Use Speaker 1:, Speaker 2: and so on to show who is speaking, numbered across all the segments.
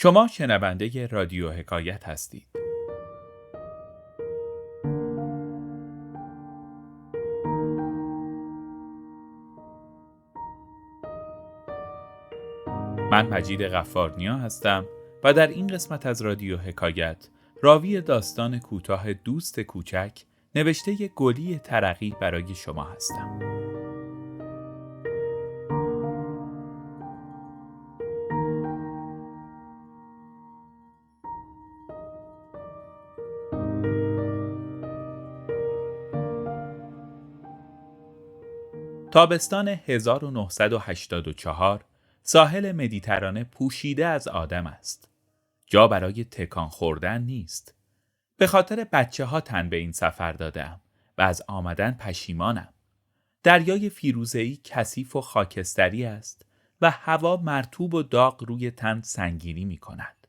Speaker 1: شما شنونده رادیو حکایت هستید. من مجید غفارنیا هستم و در این قسمت از رادیو حکایت راوی داستان کوتاه دوست کوچک نوشته گلی ترقی برای شما هستم. تابستان 1984 ساحل مدیترانه پوشیده از آدم است. جا برای تکان خوردن نیست. به خاطر بچه‌ها تن به این سفر دادم و از آمدن پشیمانم. دریای فیروزه‌ای کثیف و خاکستری است و هوا مرطوب و داغ روی تن سنگینی می کند.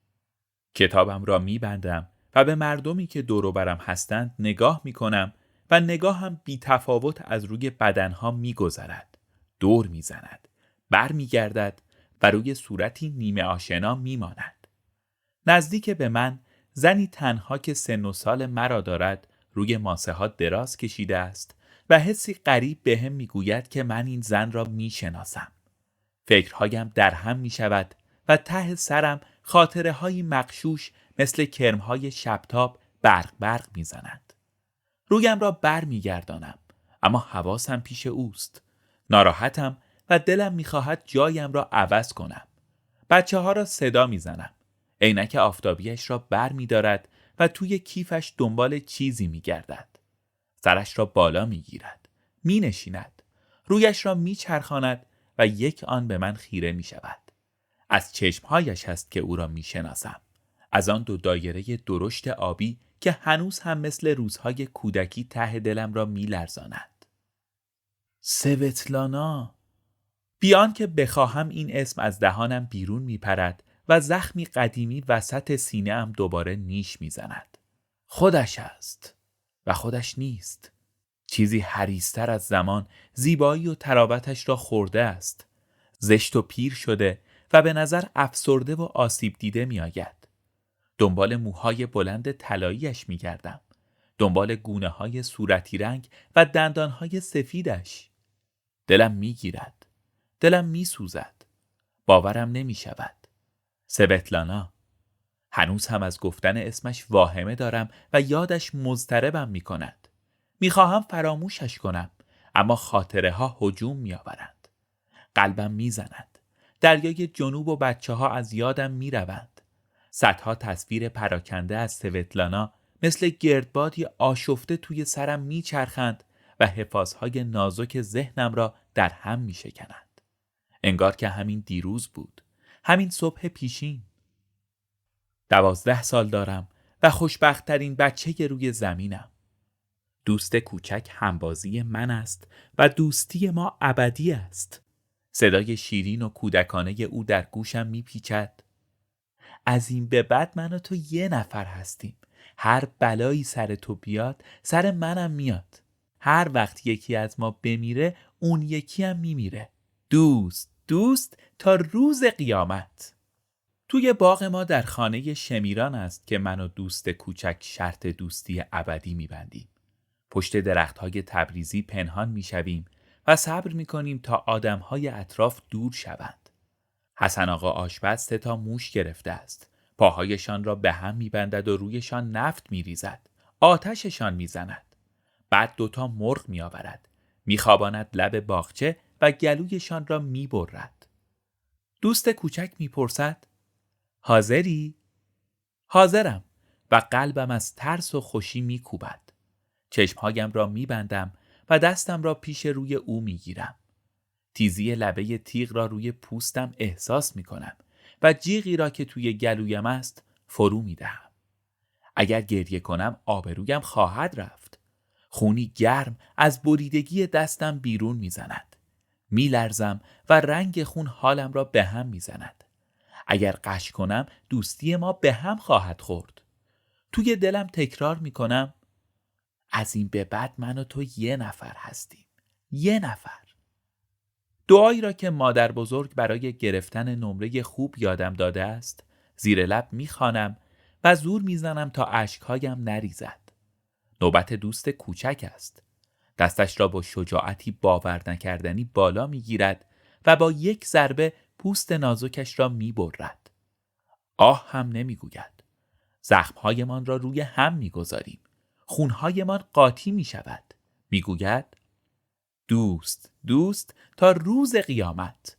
Speaker 1: کتابم را می بندم و به مردمی که دور و برم هستند نگاه می کنم و نگاهم بی تفاوت از روی بدنها می گذرد. دور می زند. بر می گردد و روی صورتی نیمه آشنا می ماند. نزدیک به من زنی تنها که سن و سال مرا دارد روی ماسه ها دراز کشیده است و حسی غریب بهم میگوید که من این زن را میشناسم. فکرهایم در هم می شود و ته سرم خاطره های مغشوش مثل کرمهای شبتاب برق می زند. رویم را بر می گردانم اما حواسم پیش اوست. ناراحتم و دلم می خواهد جایم را عوض کنم. بچه ها را صدا می زنم. عینک آفتابیش را بر می دارد و توی کیفش دنبال چیزی می گردد. سرش را بالا می گیرد. می نشیند. رویش را می چرخاند و یک آن به من خیره می شود. از چشمهایش هست که او را می شناسم. از آن دو دایره درشت آبی که هنوز هم مثل روزهای کودکی ته دلم را می لرزاند. سوتلانا. بیان که بخواهم این اسم از دهانم بیرون می پرد و زخمی قدیمی وسط سینه ام دوباره نیش می زند. خودش است و خودش نیست. چیزی حریص‌تر از زمان زیبایی و تراوتش را خورده است. زشت و پیر شده و به نظر افسرده و آسیب دیده می آید. دنبال موهای بلند طلایی‌اش می گردم. دنبال گونه های صورتی رنگ و دندان های سفیدش. دلم می گیرد. دلم می سوزد. باورم نمی شود. سوتلانا. هنوز هم از گفتن اسمش واهمه دارم و یادش مضطربم می کند. می خواهم فراموشش کنم اما خاطره ها هجوم می آورند. قلبم می زند. دریای جنوب و بچه ها از یادم می روند. صدها تصویر پراکنده از سوتلانا مثل گردبادی آشفته توی سرم می چرخند و حفاظهای نازک ذهنم را در هم می شکنند. انگار که همین دیروز بود. همین صبح پیشین. 12 سال دارم و خوشبخت‌ترین بچه روی زمینم. دوست کوچک همبازی من است و دوستی ما ابدی است. صدای شیرین و کودکانه او در گوشم میپیچد. از این به بعد من و تو یه نفر هستیم. هر بلایی سر تو بیاد سر منم میاد. هر وقت یکی از ما بمیره اون یکی هم میمیره. دوست تا روز قیامت. توی باغ ما در خانه شمیران است که من و دوست کوچک شرط دوستی ابدی میبندیم. پشت درختهای تبریزی پنهان میشویم و صبر میکنیم تا آدمهای اطراف دور شوند. حسن آقا آشپز 3 تا موش گرفته است. پاهایشان را به هم میبندد و رویشان نفت میریزد. آتششان میزند. بعد 2 تا مرغ میآورد. میخواباند لب باغچه و گلویشان را میبرد. دوست کوچک میپرسد حاضری؟ حاضرم و قلبم از ترس و خوشی میکوبد. چشمهایم را میبندم و دستم را پیش روی او میگیرم. تیزی لبه تیغ را روی پوستم احساس میکنم و جیغی را که توی گلویم است فرو میدهم. اگر گریه کنم آبرویم خواهد رفت. خونی گرم از بریدگی دستم بیرون میزند. میلرزم و رنگ خون حالم را به هم میزند. اگر غش کنم دوستی ما به هم خواهد خورد. توی دلم تکرار میکنم از این به بعد من و تو یه نفر هستیم. یه نفر. دعایی را که مادر بزرگ برای گرفتن نمره خوب یادم داده است زیر لب میخوانم و زور میزنم تا اشکهایم نریزد. نوبت دوست کوچک است. دستش را با شجاعتی باور نکردنی بالا میگیرد و با یک ضربه پوست نازکش را میبرد. آه هم نمیگوید. زخمهایمان را روی هم میگذاریم. خونهایمان قاطی میشود. میگوید دوست، دوست تا روز قیامت.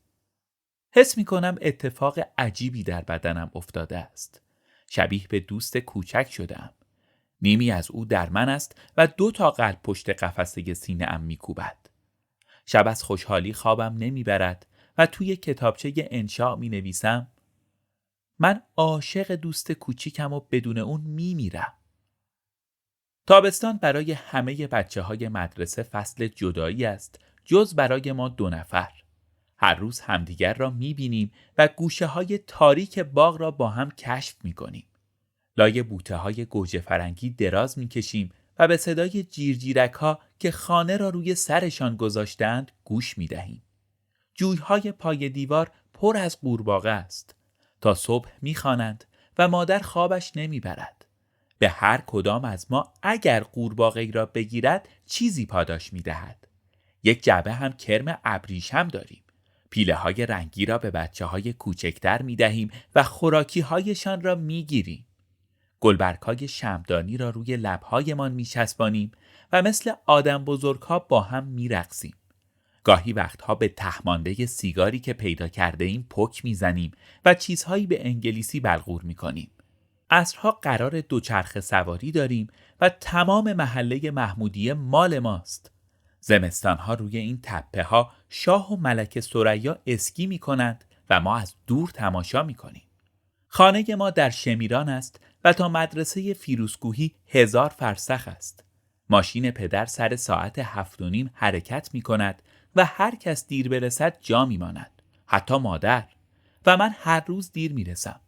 Speaker 1: حس میکنم اتفاق عجیبی در بدنم افتاده است. شبیه به دوست کوچک شدم. نیمی از او در من است و 2 قلب پشت قفسه سینه ام میکوبد. شب از خوشحالی خوابم نمیبرد و توی کتابچه انشاء می نویسم من عاشق دوست کوچیکم و بدون اون میمیرم. تابستان برای همه بچه‌های مدرسه فصل جدایی است، جز برای ما 2 نفر. هر روز همدیگر را میبینیم و گوشه‌های تاریک باغ را با هم کشف میکنیم. لای بوته‌های گوجه فرنگی دراز میکشیم و به صدای جیرجیرک‌ها که خانه را روی سرشان گذاشتند گوش میدهیم. جویهای پای دیوار پر از قورباغه است. تا صبح میخوانند و مادر خوابش نمیبرد. به هر کدام از ما اگر قورباغه‌ای را بگیرد چیزی پاداش میدهد. یک جعبه هم کرم ابریشم داریم. پیله های رنگی را به بچه های کوچکتر میدهیم و خوراکی هایشان را میگیریم. گلبرگ‌های شمعدانی را روی لب‌هایمان میچسبانیم و مثل آدم بزرگ‌ها با هم میرقصیم. گاهی وقتها به تهمانده سیگاری که پیدا کرده ایم پک میزنیم و چیزهایی به انگلیسی بلغور میکنیم. عصرها قرار دوچرخه سواری داریم و تمام محله محمودیه مال ماست. زمستانها روی این تپه ها شاه و ملکه ثریا اسکی میکنند و ما از دور تماشا میکنیم. خانه ما در شمیران است و تا مدرسه فیروزکوهی 1000 فرسخ است. ماشین پدر سر ساعت 7:30 حرکت می کند و هر کس دیر برسد جا می ماند. حتی مادر. و من هر روز دیر می رسم.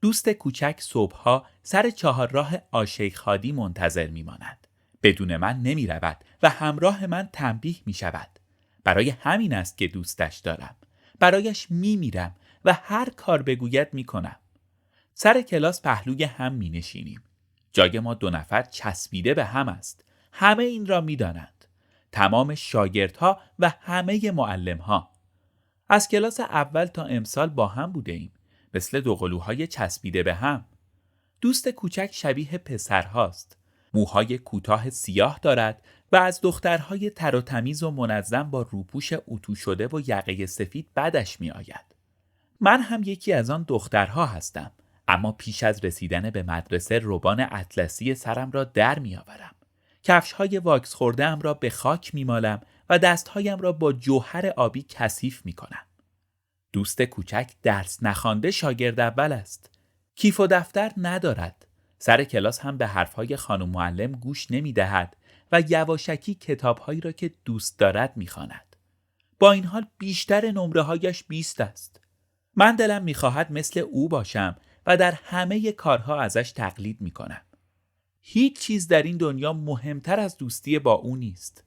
Speaker 1: دوست کوچک صبحها سر 4 راه آشیخ هادی منتظر می ماند. بدون من نمی رود و همراه من تنبیه می شود. برای همین است که دوستش دارم. برایش می میرم و هر کار بگوید می کنم. سر کلاس پهلوی هم می نشینیم. جای ما 2 نفر چسبیده به هم است. همه این را می دانند. تمام شاگردها و همه معلمها. از کلاس اول تا امسال با هم بوده ایم. مثل 2 قلوهای چسبیده به هم. دوست کوچک شبیه پسرهاست. موهای کوتاه سیاه دارد و از دخترهای تر و تمیز و منظم با روپوش اتو شده و یقه سفید بدش می آید. من هم یکی از آن دخترها هستم. اما پیش از رسیدن به مدرسه روبان اطلسی سرم را در می آورم. کفش‌های واکس خورده ام را به خاک می مالم و دستهایم را با جوهر آبی کثیف می کنم. دوست کوچک درس نخوانده شاگرد اول است. کیف و دفتر ندارد. سر کلاس هم به حرفهای خانم معلم گوش نمی دهد و یواشکی کتابهایی را که دوست دارد می خواند. با این حال بیشتر نمره‌هایش 20 است. من دلم می خواهد مثل او باشم و در همه کارها ازش تقلید می کنم. هیچ چیز در این دنیا مهمتر از دوستی با او نیست.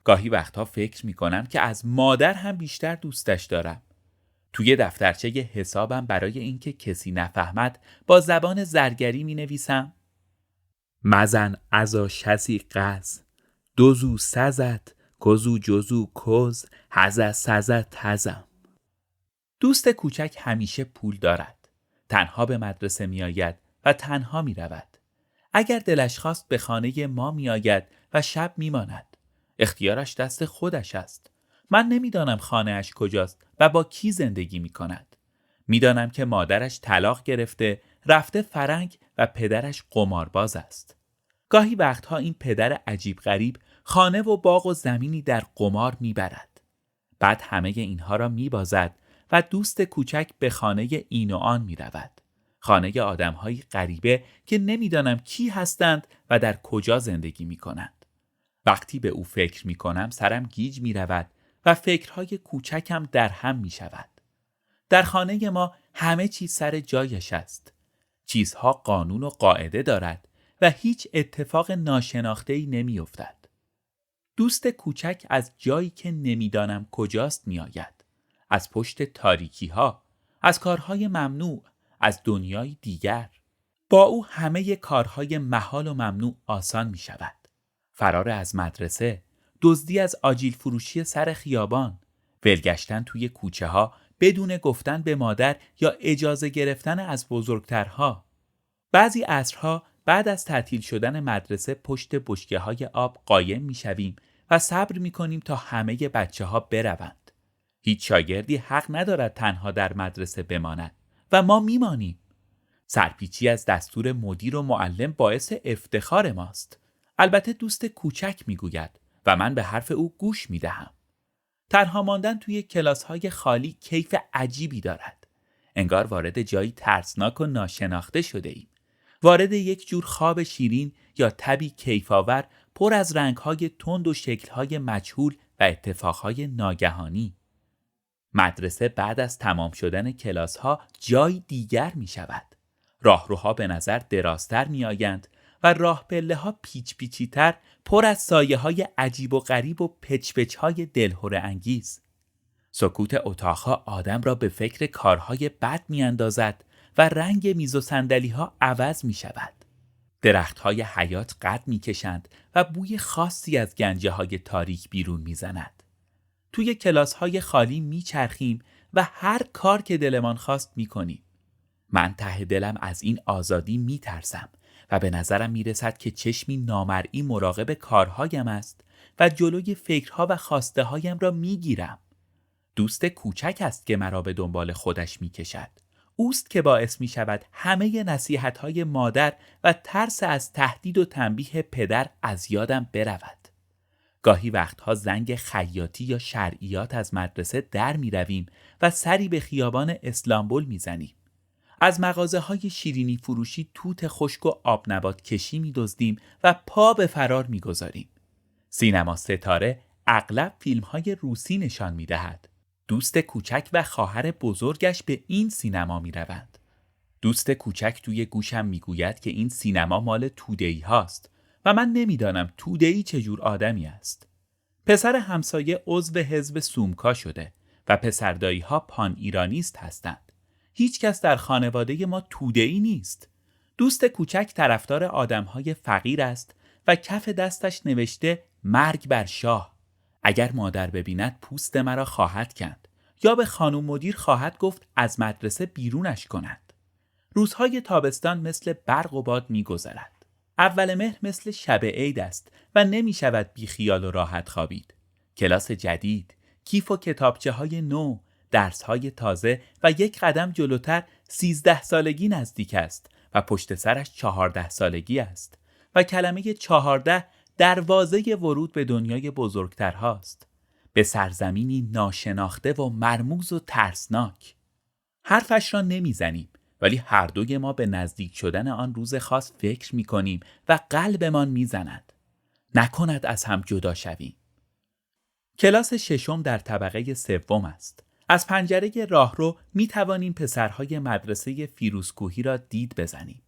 Speaker 1: گاهی وقتها فکر می کنم که از مادر هم بیشتر دوستش دارم. توی دفترچه حسابم برای اینکه کسی نفهمد با زبان زرگری می نویسم مزن ازا شزی قز دوزو سزت کزو جزو کز هزا سزت تزم. دوست کوچک همیشه پول دارد. تنها به مدرسه می آید و تنها می رود. اگر دلش خواست به خانه ما می آید و شب می ماند. اختیارش دست خودش است. من نمیدانم خانه‌اش کجاست و با کی زندگی می کند. میدانم که مادرش طلاق گرفته، رفته فرنگ و پدرش قمارباز است. گاهی وقتها این پدر عجیب غریب خانه و باغ و زمینی در قمار میبرد. بعد همه اینها را میبازد و دوست کوچک به خانه این و آن میرود. خانه آدم‌های غریبه که نمیدانم کی هستند و در کجا زندگی میکنند. وقتی به او فکر میکنم سرم گیج میرود و فکرهای کوچکم در هم میشود. در خانه ما همه چیز سر جایش است. چیزها قانون و قاعده دارد و هیچ اتفاق ناشناخته‌ای نمی‌افتد. دوست کوچک از جایی که نمیدانم کجاست میآید. از پشت تاریکی‌ها، از کارهای ممنوع، از دنیای دیگر. با او همه کارهای محال و ممنوع آسان می شود. فرار از مدرسه، دزدی از آجیل فروشی سر خیابان، ولگشتن توی کوچه ها بدون گفتن به مادر یا اجازه گرفتن از بزرگترها. بعضی عصرها بعد از تعطیل شدن مدرسه پشت بشکه های آب قایم می شویم و صبر می کنیم تا همه بچه ها بروند. هیچ شاگردی حق ندارد تنها در مدرسه بماند و ما می مانیم. سرپیچی از دستور مدیر و معلم باعث افتخار ماست. البته دوست کوچک می گوید و من به حرف او گوش می دهم. تنها ماندن توی کلاس‌های خالی کیف عجیبی دارد. انگار وارد جایی ترسناک و ناشناخته شده ایم. وارد یک جور خواب شیرین یا تبی کیفاور پر از رنگ‌های تند و شکل‌های مجهول و اتفاقهای ناگهانی. مدرسه بعد از تمام شدن کلاس‌ها جای دیگر می شود. راهروها به نظر درازتر می آیند و راه پله ها پیچ پیچی‌تر پر از سایه های عجیب و غریب و پچ های دلهره انگیز. سکوت اتاقها آدم را به فکر کارهای بد می اندازد و رنگ میز و صندلی ها عوض می شود. درخت های حیات قد می کشند و بوی خاصی از گنجه های تاریک بیرون می زند. توی کلاس های خالی می چرخیم و هر کار که دلمان خواست می کنیم. من ته دلم از این آزادی می ترسم و به نظرم می رسد که چشمی نامرئی مراقب کارهایم است و جلوی فکرها و خواسته هایم را می گیرم. دوست کوچک است که مرا به دنبال خودش می کشد. اوست که باعث می شود همه نصیحت های مادر و ترس از تهدید و تنبیه پدر از یادم برود. گاهی وقتها زنگ خیاطی یا شرعیات از مدرسه در می رویم و سری به خیابان اسلامبول می زنیم. از مغازه های شیرینی فروشی توت خشک و آب نبات کشی می دزدیم و پا به فرار می گذاریم. سینما ستاره اغلب فیلم های روسی نشان می دهد. دوست کوچک و خواهر بزرگش به این سینما می روند. دوست کوچک توی گوشم می گوید که این سینما مال توده‌ای هاست و من نمیدانم توده‌ای چجور آدمی است. پسر همسایه عضو حزب سومکا شده و پسردایی ها پان ایرانیست هستند. هیچ کس در خانواده ما توده‌ای نیست. دوست کوچک طرفدار آدم‌های فقیر است و کف دستش نوشته مرگ بر شاه. اگر مادر ببیند پوست مرا خواهد کند یا به خانم مدیر خواهد گفت از مدرسه بیرونش کند. روزهای تابستان مثل برق و باد می‌گذرد. اول مهر مثل شب عید است و نمی شود بی خیال و راحت خوابید. کلاس جدید، کیف و کتابچه های نو، درس های تازه و یک قدم جلوتر 13 سالگی نزدیک است و پشت سرش 14 سالگی است و کلمه 14 دروازه ورود به دنیای بزرگتر هاست. به سرزمینی ناشناخته و مرموز و ترسناک. حرفش را نمی زنیم. ولی هر دوی ما به نزدیک شدن آن روز خاص فکر می کنیم و قلبمان می زند. نکند از هم جدا شویم. کلاس ششم در طبقه سوم است. از پنجره راهرو می توانیم پسرهای مدرسه فیروزکوهی را دید بزنیم.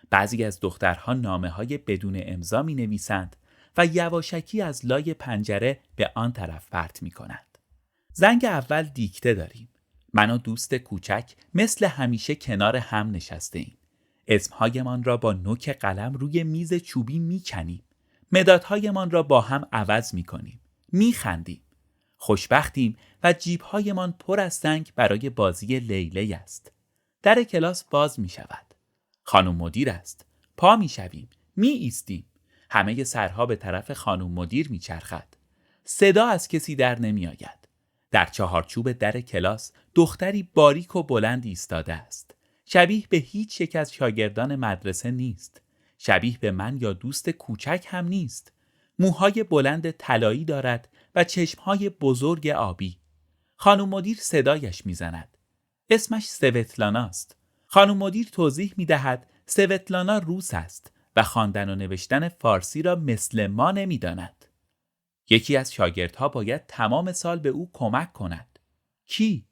Speaker 1: بعضی از دخترها نامه‌های بدون امضا می نویسند و یواشکی از لای پنجره به آن طرف پرت می کنند. زنگ اول دیکته داریم. من و دوست کوچک مثل همیشه کنار هم نشسته ایم. اسمهایمان را با نوک قلم روی میز چوبی میکنیم. مدادهایمان را با هم عوض میکنیم. میخندیم. خوشبختیم و جیبهایمان پر از سنگ برای بازی لیلی است. در کلاس باز میشود. خانم مدیر است. پا میشویم. ایستیم. همه سرها به طرف خانم مدیر میچرخد. صدا از کسی در نمیآید. در چهارچوب در کلاس دختری باریک و بلند ایستاده است. شبیه به هیچ یک از شاگردان مدرسه نیست. شبیه به من یا دوست کوچک هم نیست. موهای بلند طلایی دارد و چشمهای بزرگ آبی. خانم مدیر صدایش میزند. اسمش سوتلانا است. خانم مدیر توضیح میدهد سوتلانا روس است و خواندن و نوشتن فارسی را مثل ما نمیداند. یکی از شاگردها باید تمام سال به او کمک کند. کی؟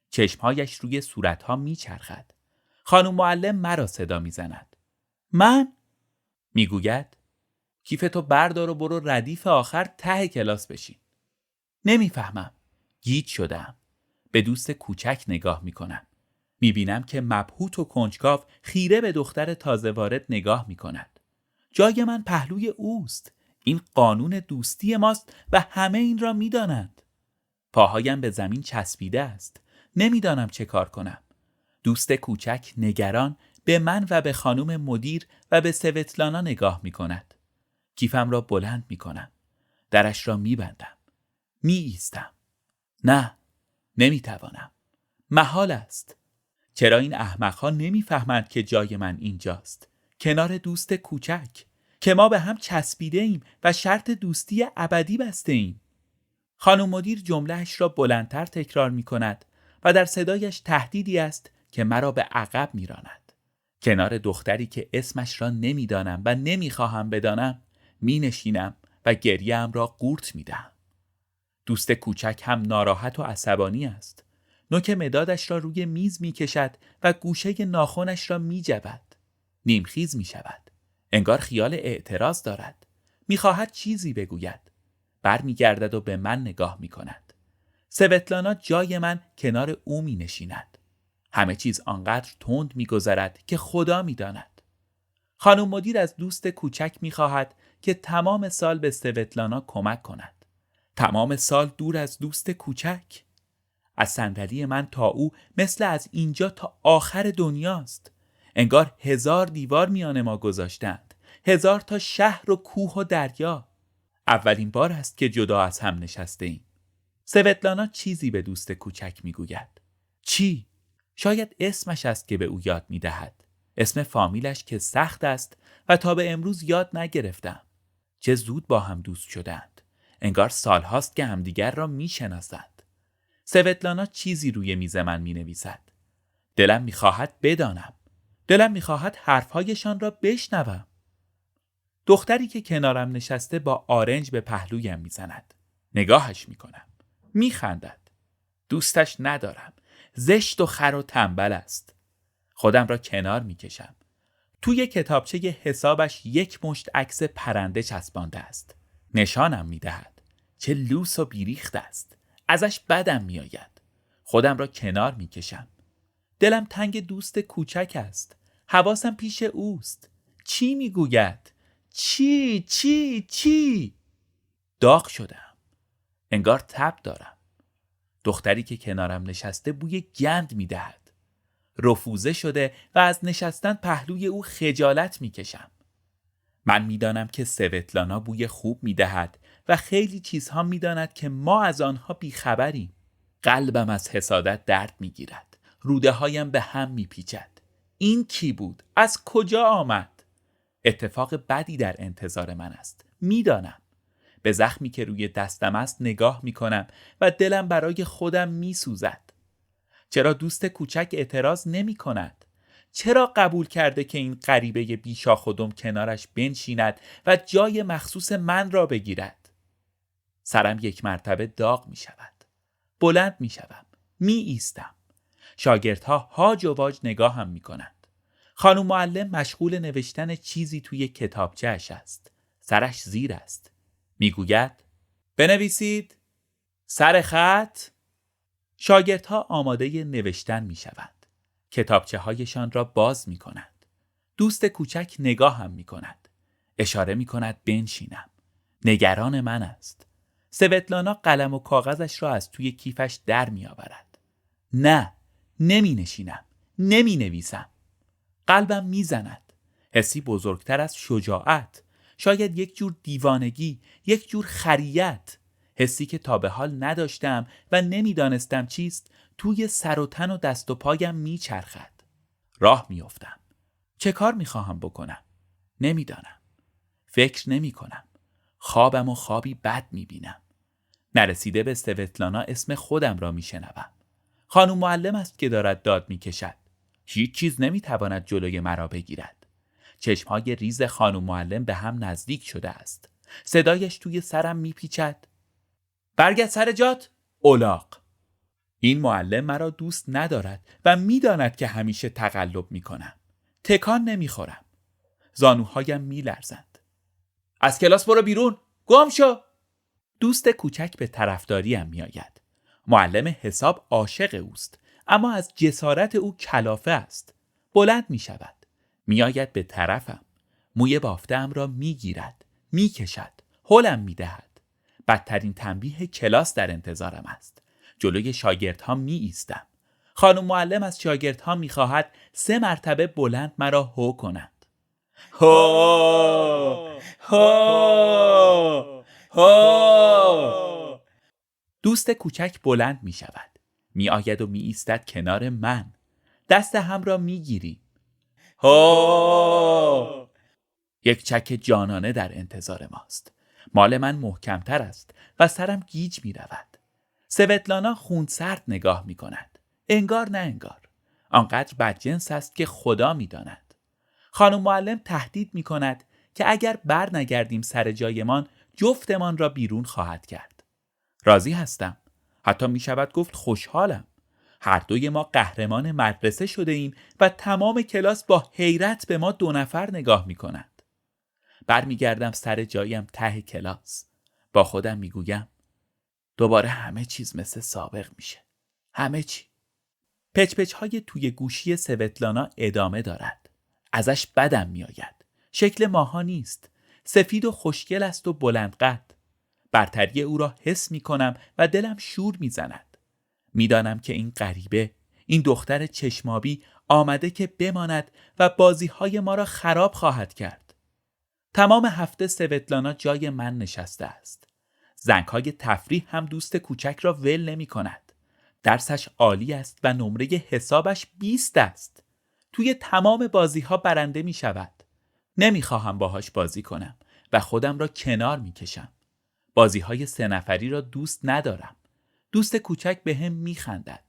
Speaker 1: چشمهایش روی صورتها میچرخد. خانم معلم مرا صدا میزند. من؟ میگوید کیفتو بردار و برو ردیف آخر ته کلاس بشین. نمیفهمم. گیج شدم. به دوست کوچک نگاه میکنم. میبینم که مبهوت و کنجکاو خیره به دختر تازه وارد نگاه میکند. جای من پهلوی اوست. این قانون دوستی ماست و همه این را میدانند. پاهایم به زمین چسبیده است. نمیدانم چه کار کنم. دوست کوچک نگران به من و به خانم مدیر و به سوتلانا نگاه میکند. کیفم را بلند میکنم. درش را میبندم. ایستم. نه، نمیتوانم. محال است. چرا این احمقها نمیفهمند که جای من اینجاست؟ کنار دوست کوچک که ما به هم چسبیده ایم و شرط دوستی ابدی بسته ایم. خانم مدیر جملهش را بلندتر تکرار می کند و در صدایش تهدیدی است که مرا به عقب می راند. کنار دختری که اسمش را نمیدانم و نمیخواهم بدانم می نشینم و گریه‌ام را قورت می دهم. دوست کوچک هم ناراحت و عصبانی است. نوک مدادش را روی میز می کشد و گوشه ناخنش را می جود. نیمخیز می شود. انگار خیال اعتراض دارد. می خواهد چیزی بگوید. بر می گردد و به من نگاه می کند. سوتلانا جای من کنار او می نشیند. همه چیز آنقدر تند می گذرد که خدا می داند. خانم مدیر از دوست کوچک می خواهد که تمام سال به سوتلانا کمک کند. تمام سال دور از دوست کوچک. از صندلی من تا او مثل از اینجا تا آخر دنیاست. انگار 1000 دیوار میان ما گذاشتند. 1000 تا شهر و کوه و دریا. اولین بار است که جدا از هم نشسته ایم. سوتلانا چیزی به دوست کوچک میگوید. چی؟ شاید اسمش است که به او یاد میدهد. اسم فامیلش که سخت است و تا به امروز یاد نگرفتم. چه زود با هم دوست شدند. انگار سالهاست که همدیگر را میشناسند. سوتلانا چیزی روی میز من مینویسد. دلم میخواهد بدانم. دلم میخواهد حرفهایشان را بشنوم. دختری که کنارم نشسته با آرنج به پهلویم میزند. نگاهش میکنم. میخندد. دوستش ندارم. زشت و خر و تنبل است. خودم را کنار میکشم. توی کتابچه حسابش یک مشت عکس پرنده چسبانده است. نشانم میدهد. چه لوس و بیریخت است. ازش بدم میآید. خودم را کنار میکشم. دلم تنگ دوست کوچک است. حواسم پیش اوست. چی میگوید؟ چی؟ داغ شدم. انگار تب دارم. دختری که کنارم نشسته بوی گند میدهد. رفوزه شده و از نشستن پهلوی او خجالت میکشم. من میدانم که سوتلانا بوی خوب میدهد و خیلی چیزها میداند که ما از آنها بیخبریم. قلبم از حسادت درد میگیرد. روده هایم به هم میپیچد. این کی بود؟ از کجا آمد؟ اتفاق بدی در انتظار من است. میدانم. به زخمی که روی دستم است نگاه میکنم و دلم برای خودم میسوزد. چرا دوست کوچک اعتراض نمی کند؟ چرا قبول کرده که این غریبه بیشاخ و دم کنارش بنشیند و جای مخصوص من را بگیرد؟ سرم یک مرتبه داغ می شود. بلند می شوم. می ایستم. شاگردها هاج و واج نگاهم می کنند. خانم معلم مشغول نوشتن چیزی توی کتابچه‌اش است. سرش زیر است. می گوید بنویسید. سر خط. شاگردها آماده نوشتن می شوند. کتابچه هایشان را باز می کنند. دوست کوچک نگاه هم می کند. اشاره می کند بنشینم. نگران من است. سوتلانا قلم و کاغذش را از توی کیفش در می آورد. نه، نمی نشینم. نمی نویسم. قلبم می زند. حسی بزرگتر از شجاعت. شاید یک جور دیوانگی، یک جور خریت. حسی که تا به حال نداشتم و نمیدانستم چیست توی سر و تن و دست و پایم میچرخد. راه میافتم. چه کار میخواهم بکنم؟ نمیدانم. فکر نمی کنم. خوابم و خوابی بد میبینم. نرسیده به سوتلانا اسم خودم را میشنوم. خانم معلم است که دارد داد میکشد. هیچ چیز نمیتواند جلوی مرا بگیرد. چشمهای ریز خانم معلم به هم نزدیک شده است. صدایش توی سرم میپیچد. برگرد سر جات، الاغ. این معلم مرا دوست ندارد و میداند که همیشه تقلب میکنم. تکان نمیخورم. زانوهایم میلرزند. از کلاس برو بیرون. گم شو. دوست کوچک به طرفداریم میآید. معلم حساب عاشق اوست، اما از جسارت او کلافه است. بلند می شود. می آید به طرفم. موی بافته‌ام را می گیرد. می کشد. هلم می دهد. بدترین تنبیه کلاس در انتظارم است. جلوی شاگردها می ایستم. خانم معلم از شاگردها می خواهد 3 مرتبه بلند مرا هو کنند. هو هو هو. دوست کوچک بلند می شود. می آید و می ایستد کنار من. دست هم را می گیریم. هو. یک چک جانانه در انتظار ماست. مال من محکمتر است و سرم گیج می رود. سوتلانا خونسرد نگاه می کند. انگار نه انگار. آنقدر بدجنس است که خدا می داند. خانم معلم تهدید می کند که اگر بر نگردیم سر جایمان جفتمان را بیرون خواهد کرد. راضی هستم. حتی می شود گفت خوشحالم. هر دوی ما قهرمان مدرسه شده ایم و تمام کلاس با حیرت به ما 2 نفر نگاه می کند. برمیگردم سر جایم ته کلاس. با خودم میگویم دوباره همه چیز مثل سابق میشه. همه چی. پچ های توی گوشی سوتلانا ادامه دارد. ازش بدم میآید. شکل ماها نیست. سفید و خوشگل است و بلند قد. برتری او را حس میکنم و دلم شور میزند. میدانم که این غریبه، این دختر چشمابی آمده که بماند و بازی‌های ما را خراب خواهد کرد. تمام هفته سوتلانا جای من نشسته است. زنگ‌های تفریح هم دوست کوچک را ول نمی کند. درسش عالی است و نمره حسابش 20 است. توی تمام بازی‌ها برنده می شود. نمی خواهم باهاش بازی کنم و خودم را کنار می کشم. بازی‌های 3 نفری را دوست ندارم. دوست کوچک به هم می خندد.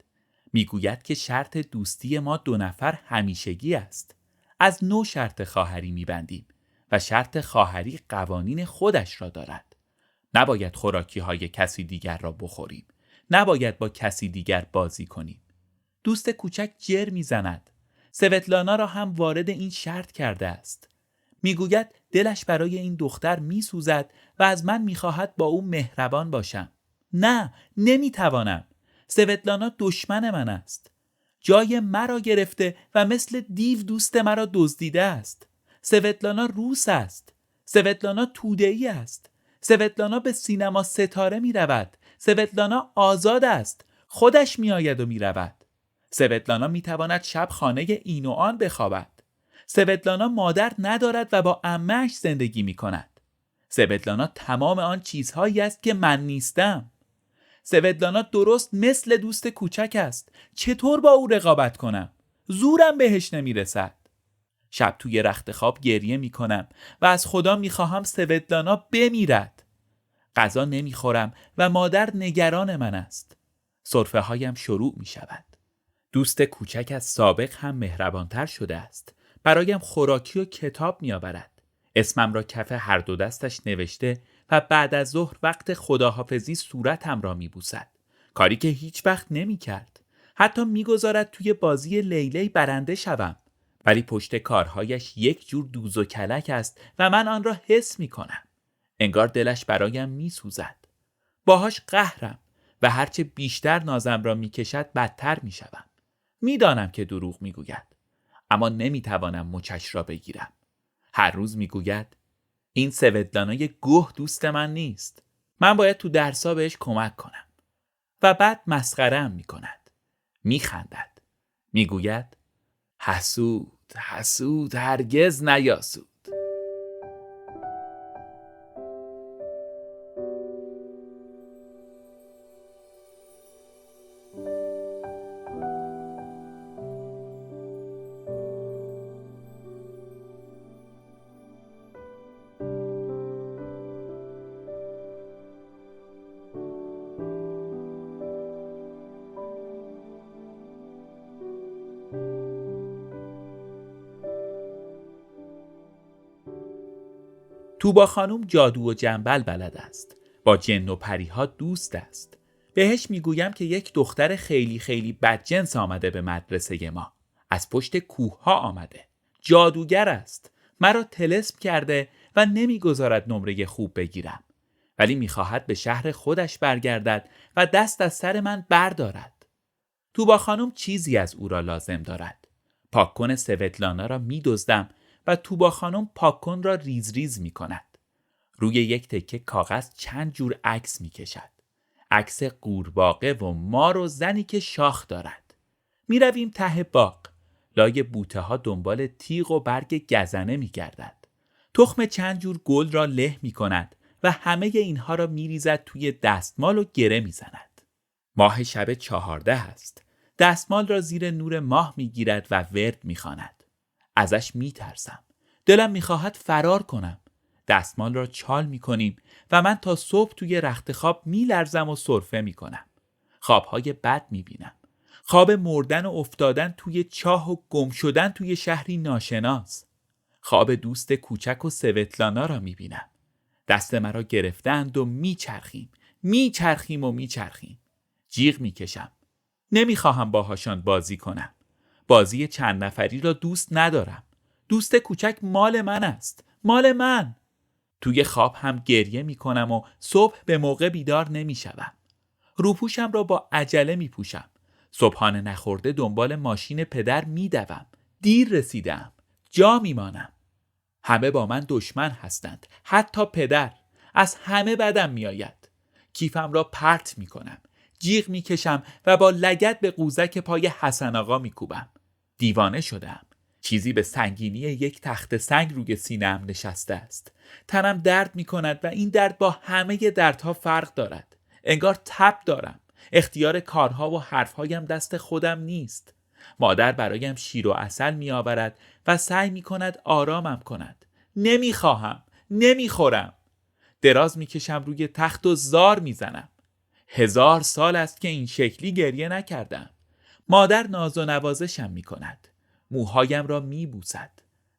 Speaker 1: می گوید که شرط دوستی ما 2 نفر همیشگی است. از نو شرط خواهری می بندیم. و شرط خواهری قوانین خودش را دارد. نباید خوراکی های کسی دیگر را بخوریم. نباید با کسی دیگر بازی کنیم. دوست کوچک جر میزند. سوتلانا را هم وارد این شرط کرده است. میگوید دلش برای این دختر میسوزد و از من میخواهد با او مهربان باشم. نه، نمیتوانم. سوتلانا دشمن من است. جای مرا گرفته و مثل دیو دوست مرا دزدیده است. سوتلانا روس است. سوتلانا توده‌ای است. سوتلانا به سینما ستاره می رود. سوتلانا آزاد است. خودش می آید و می رود. سوتلانا می تواند شب خانه این و آن بخوابد. سوتلانا مادر ندارد و با عمه‌اش زندگی می کند. سوتلانا تمام آن چیزهایی است که من نیستم. سوتلانا درست مثل دوست کوچک است. چطور با او رقابت کنم؟ زورم بهش نمی رسد. شب توی رخت خواب گریه می کنم و از خدا می خواهم سوتلانا بمیرد. غذا نمی خورم و مادر نگران من است. سرفه هایم شروع می شود. دوست کوچک از سابق هم مهربانتر شده است. برایم خوراکی و کتاب می آورد. اسمم را کف هر 2 دستش نوشته و بعد از ظهر وقت خداحافظی صورتم را می بوسد. کاری که هیچ وقت نمی کرد. حتی می گذارد توی بازی لیلی برنده شوم. ولی پشت کارهایش یک جور دوز و کلک است و من آن را حس می کنم. انگار دلش برایم می سوزد. باهاش قهرم و هرچه بیشتر نازم را می کشد بدتر می شدم. می دانم که دروغ می گوید. اما نمی توانم مچش را بگیرم. هر روز می گوید این سوتلانای گوه دوست من نیست. من باید تو درسا بهش کمک کنم. و بعد مسخره‌ام می کند. می خندد. می گوید حسود، حسود، هرگز نیاسود. توبا خانوم جادو و جنبل بلد است. با جن و پریها دوست است. بهش میگویم که یک دختر خیلی خیلی بدجنس آمده به مدرسه ما. از پشت کوه ها آمده. جادوگر است. مرا طلسم کرده و نمیگذارد نمره خوب بگیرم. ولی میخواهد به شهر خودش برگردد و دست از سر من بردارد. توبا خانم چیزی از او را لازم دارد. پاککن سوتلانا را می دزدم و توبا خانم پاککن را ریز ریز می کند. روی یک تکه کاغذ چند جور عکس می کشد. عکس قورباغه و مار و زنی که شاخ دارد. می رویم ته باغ. لای بوته ها دنبال تیغ و برگ گزنه می گردد. تخم چند جور گل را له می کند و همه اینها را می ریزد توی دستمال و گره می زند. ماه شب 14 است. دستمال را زیر نور ماه می گیرد و ورد می خواند. ازش می ترسم. دلم می خواهد فرار کنم. دستمال را چال می کنیم و من تا صبح توی رخت خواب می لرزم و سرفه می کنم. خوابهای بد می بینم. خواب مردن و افتادن توی چاه و گم شدن توی شهری ناشناس. خواب دوست کوچک و سوتلانا را می بینم. دست مرا گرفتند و می چرخیم. جیغ می کشم. نمی خواهم باهاشان بازی کنم. بازی چند نفری را دوست ندارم. دوست کوچک مال من است. مال من. توی خواب هم گریه می کنم و صبح به موقع بیدار نمی شدم. روپوشم را با عجله می پوشم. صبحانه نخورده دنبال ماشین پدر می دوم. دیر رسیدم. جا می مانم. همه با من دشمن هستند. حتی پدر. از همه بدم می آید. کیفم را پرت می کنم. جیغ می کشم و با لگد به قوزک پای حسن آقا می کوبم. دیوانه شدم. چیزی به سنگینی یک تخت سنگ روی سینه‌ام نشسته است. تنم درد می کند و این درد با همه دردها فرق دارد. انگار تب دارم. اختیار کارها و حرفهایم دست خودم نیست. مادر برایم شیر و عسل می آورد و سعی می کند آرامم کند. نمی خواهم. نمی خورم. دراز می کشم روی تخت و زار می زنم. 1000 سال است که این شکلی گریه نکردم. مادر ناز و نوازشم می کند. موهایم را می بوسد.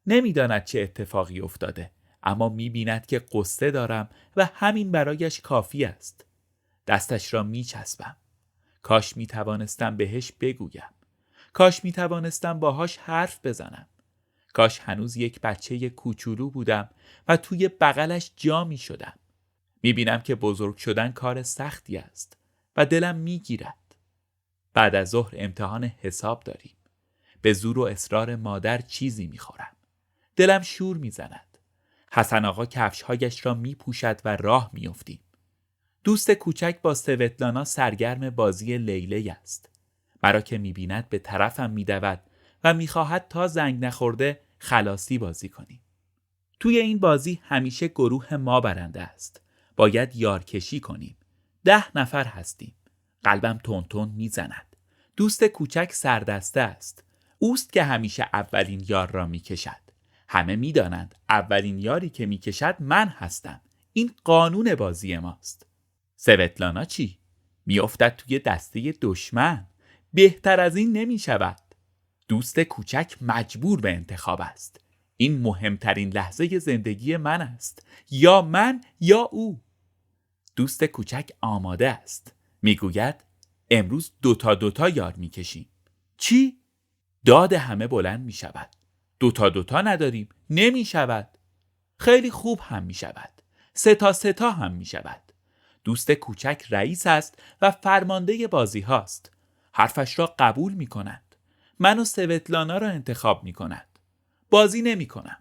Speaker 1: نمی داند چه اتفاقی افتاده، اما می بیند که قصه دارم و همین برایش کافی است. دستش را می چسبم. کاش می توانستم بهش بگویم. کاش می توانستم باهاش حرف بزنم. کاش هنوز یک بچه کوچولو بودم و توی بغلش جا می شدم. می بینم که بزرگ شدن کار سختی است و دلم می گیرد. بعد از ظهر امتحان حساب داریم. به زور و اصرار مادر چیزی می خورم. دلم شور می زند. حسن آقا کفشهایش را می پوشد و راه می افتیم. دوست کوچک با سوتلانا سرگرم بازی لیلی است. مرا که می بیند به طرفم می دود و می خواهد تا زنگ نخورده خلاصی بازی کنیم. توی این بازی همیشه گروه ما برنده است. باید یارکشی کنیم. 10 نفر هستیم. قلبم تون می زند. دوست کوچک سردسته است. اوست که همیشه اولین یار را می کشد. همه می دانند اولین یاری که می کشد من هستم. این قانون بازی ماست. سوتلانا چی؟ می افتد توی دسته دشمن. بهتر از این نمی شود. دوست کوچک مجبور به انتخاب است. این مهمترین لحظه زندگی من است. یا من یا او. دوست کوچک آماده است. میگوید امروز 2 یار میکشیم. چی؟ داد همه بلند می شود. 2 نداریم. نمی شود. خیلی خوب هم می شود. 3 هم می شود. دوست کوچک رئیس است و فرمانده بازی هاست. حرفش را قبول می کند. من و سوتلانا را انتخاب می کند. بازی نمی کنم.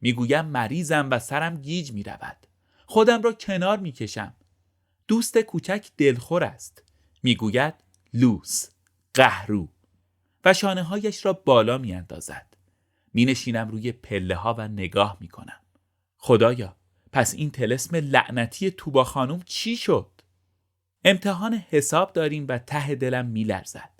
Speaker 1: می گویم مریضم و سرم گیج می رود. خودم را کنار می کشم. دوست کوچک دلخور است. می گوید لوس، قهرو و شانه هایش را بالا می اندازد. می نشینم روی پله ها و نگاه می کنم. خدایا، پس این طلسم لعنتی توبا خانم چی شد؟ امتحان حساب داریم و ته دلم می لرزد.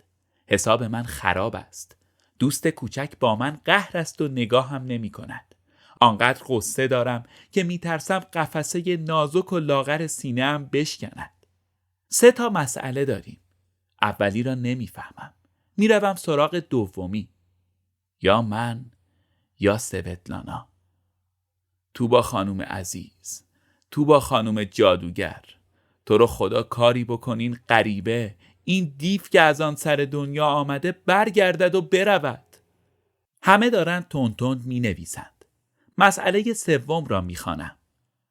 Speaker 1: حساب من خراب است. دوست کوچک با من قهر است و نگاه هم نمی کند. آنقدر غصه دارم که می ترسم قفسه نازک و لاغر سینه‌ام بشکند. 3 مسئله داریم. اولی را نمی فهمم. می روم سراغ دومی. یا من یا سوتلانا. توبا خانم عزیز، توبا خانم جادوگر، تو رو خدا کاری بکنین غریبه، این دیو که از آن سر دنیا آمده برگردد و برود. همه دارن تند می نویسند. مسئله سوم را می خوانم.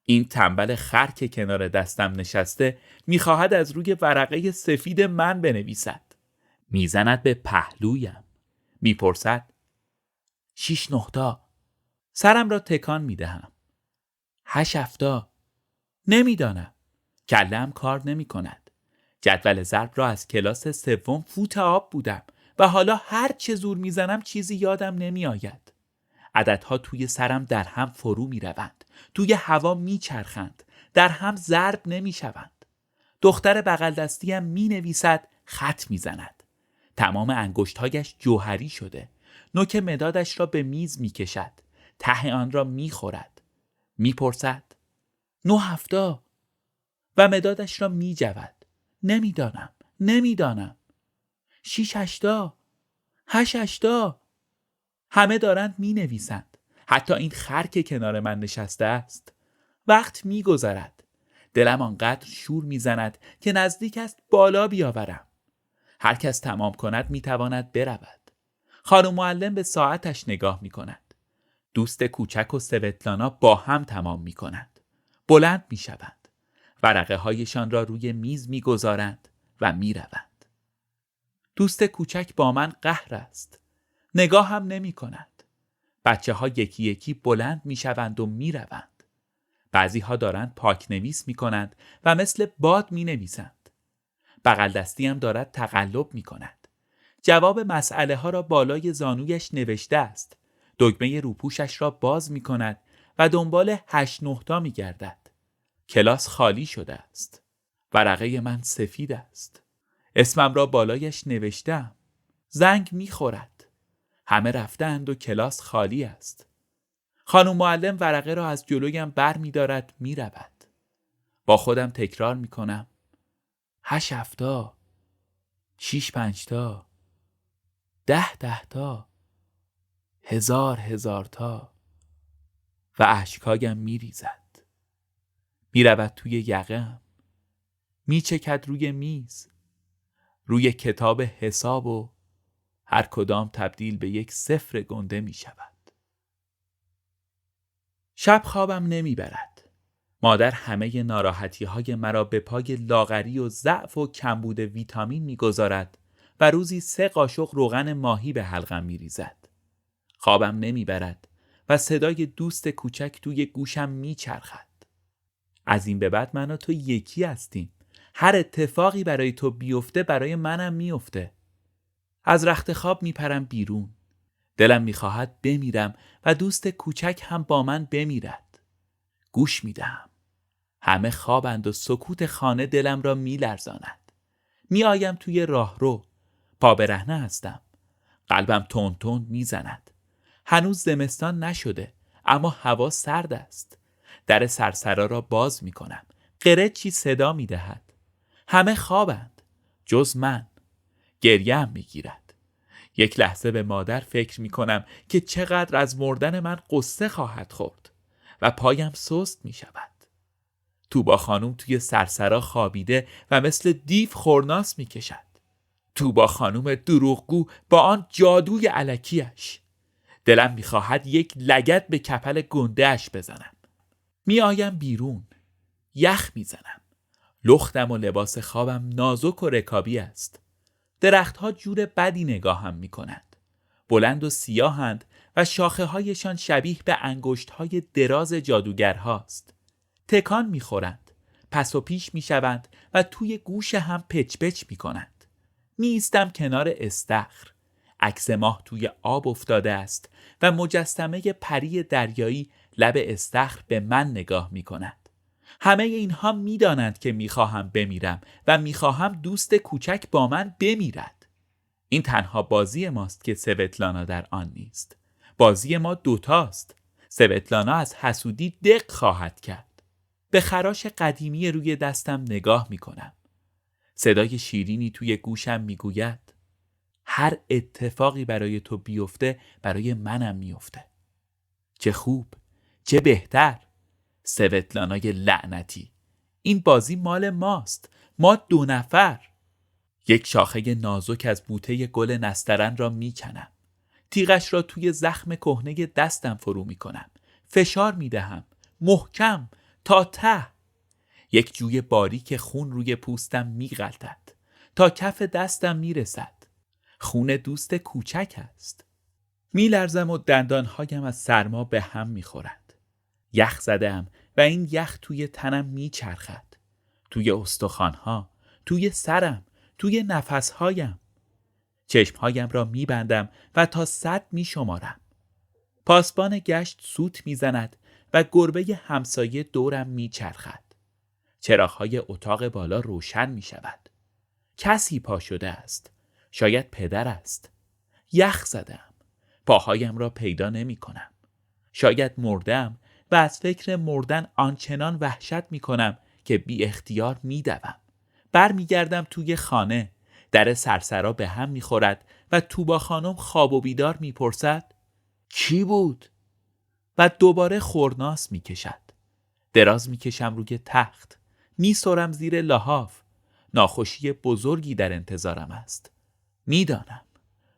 Speaker 1: این تنبل خر که کنار دستم نشسته می خواهد از روی ورقه سفید من بنویسد. میزند به پهلویم. میپرسد 6 9 تا. سرم را تکان میدهم. 8 7 تا. نمیدانم. کله‌ام کار نمی کند. جدول ضرب را از کلاس سوم فوت آب بودم و حالا هر چه زور میزنم چیزی یادم نمی آید. عددها توی سرم در هم فرو می روند. توی هوا می چرخند. در هم ضرب نمی شوند. دختر بغل دستیم می نویسد، خط می زند. تمام انگشتهایش جوهری شده. نوک مدادش را به میز می کشد. ته آن را می خورد. می پرسد 9 7 و مدادش را می جود. نمیدانم. 6 8 8 8. همه دارند می نویسند. حتی این خر که کنار من نشسته است. وقت می گذرد. دلم آنقدر شور می زند که نزدیک است بالا بیاورم. هر کس تمام کند می تواند برود. خانم معلم به ساعتش نگاه می کند. دوست کوچک و سوتلانا با هم تمام می کند. بلند می شوند. ورقه هایشان را روی میز می گذارند و می روند. دوست کوچک با من قهر است. نگاه هم نمی کند. بچه ها یکی یکی بلند می شوند و می روند. بعضی ها دارند پاک نویس می کنند و مثل باد می نویسند. بغل دستی هم دارد تقلب می کند. جواب مسئله ها را بالای زانویش نوشته است. دکمه روپوشش را باز می کند و دنبال 8 9 تا می گردد. کلاس خالی شده است. ورقه من سفید است. اسمم را بالایش نوشتم. زنگ می خورد. همه رفتند و کلاس خالی است. خانم معلم ورقه را از جلویم بر می دارد می رود. با خودم تکرار می کنم 8 7 تا 6 5 تا 10 10 تا 1000 تا و اشکایم می ریزد. می رود توی یقه‌ام. می چکد روی میز. روی کتاب حساب و هر کدام تبدیل به یک صفر گنده می شود. شب خوابم نمی برد. مادر همه ناراحتی های مرا به پای لاغری و ضعف و کمبود ویتامین می گذارد و روزی 3 قاشق روغن ماهی به حلقم می ریزد. خوابم نمی برد و صدای دوست کوچک توی گوشم می چرخد. از این به بعد من و تو یکی هستیم. هر اتفاقی برای تو بیفته برای منم میفته. از رخت خواب میپرم بیرون. دلم میخواهد بمیرم و دوست کوچک هم با من بمیرد. گوش میدم. همه خوابند و سکوت خانه دلم را میلرزاند. میآیم توی راهرو. پا برهنه هستم. قلبم تند تند میزند. هنوز زمستان نشده اما هوا سرد است. در سرسرا را باز میکنم. قرچی صدا میدهد. همه خوابند جز من. گریم میگیرد. یک لحظه به مادر فکر میکنم که چقدر از مردن من قصه خواهد خورد و پایم سست میشود. توبا خانوم توی سرسرا خوابیده و مثل دیو خورناس میکشد. توبا خانوم دروغگو با آن جادوی الکیش. دلم میخواهد یک لگد به کپل گنده‌اش بزنم. میآیم بیرون. یخ میزنم. لختم و لباس خوابم نازک و رکابی است. درختها جور بدی نگاهم میکنند. بلند و سیاهند و شاخه هایشان شبیه به انگشت های دراز جادوگرهاست. تکان میخورند. پس و پیش میشوند و توی گوش هم پچ پچ میکنند. میایستم کنار استخر. عکس ماه توی آب افتاده است و مجسمه پری دریایی لب استخر به من نگاه میکند. همه اینها میدانند که میخواهم بمیرم و میخواهم دوست کوچک با من بمیرد. این تنها بازی ماست که سوتلانا در آن نیست. بازی ما دوتاست. سوتلانا از حسودی دق خواهد کرد. به خراش قدیمی روی دستم نگاه میکنم. صدای شیرینی توی گوشم میگوید هر اتفاقی برای تو بیفته برای منم میفته. چه خوب، چه بهتر. سوتلانای لعنتی. این بازی مال ماست. ما 2 نفر. یک شاخه نازک از بوته گل نسترن را میکنم. تیغش را توی زخم کهنه دستم فرو میکنم. فشار میدهم. محکم تا ته. یک جوی باریک خون روی پوستم میغلطد. تا کف دستم میرسد. خون دوست کوچک است. میلرزم و دندانهایم از سرما به هم میخورد. یخ زدم و این یخ توی تنم میچرخد. توی استخوانها، توی سرم، توی نفسهایم. چشمهایم را میبندم و تا 100 میشمارم. پاسبان گشت سوت میزند و گربه همسایه دورم میچرخد. چراغ‌های اتاق بالا روشن میشود. کسی پا شده است. شاید پدر است. یخ زدم. پاهایم را پیدا نمی کنم. شاید مردم و از فکر مردن آنچنان وحشت می کنم که بی اختیار می دوم. بر می گردم توی خانه. در سرسرا به هم می خورد و توبا خانم خواب و بیدار می پرسد کی بود؟ و دوباره خورناس می کشد. دراز می کشم روی تخت. می سرم زیر لحاف. ناخوشی بزرگی در انتظارم است. می دانم.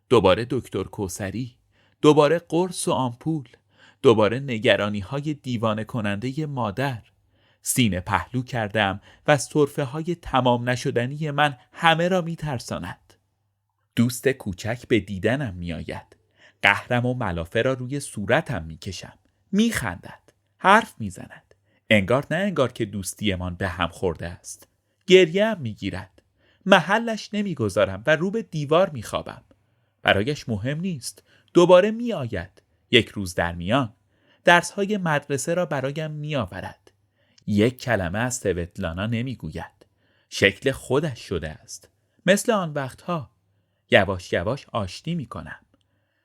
Speaker 1: دوباره دکتر کوثری. دوباره قرص و آمپول. دوباره نگرانی های دیوانه کننده مادر. سینه پهلو کردم و سرفه های تمام نشدنی من همه را می ترساند. دوست کوچک به دیدنم می آید. قهرم و ملافه را روی صورتم می کشم. می خندد. حرف می زند. انگار نه انگار که دوستیمان به هم خورده است. گریه هم می گیرد. محلش نمی گذارم و رو به دیوار می خوابم. برایش مهم نیست. دوباره می آید. یک روز در میان. درس‌های مدرسه را برایم می آورد. یک کلمه از سوتلانا نمی گوید. شکل خودش شده است. مثل آن وقتها. یواش یواش آشتی می کنم.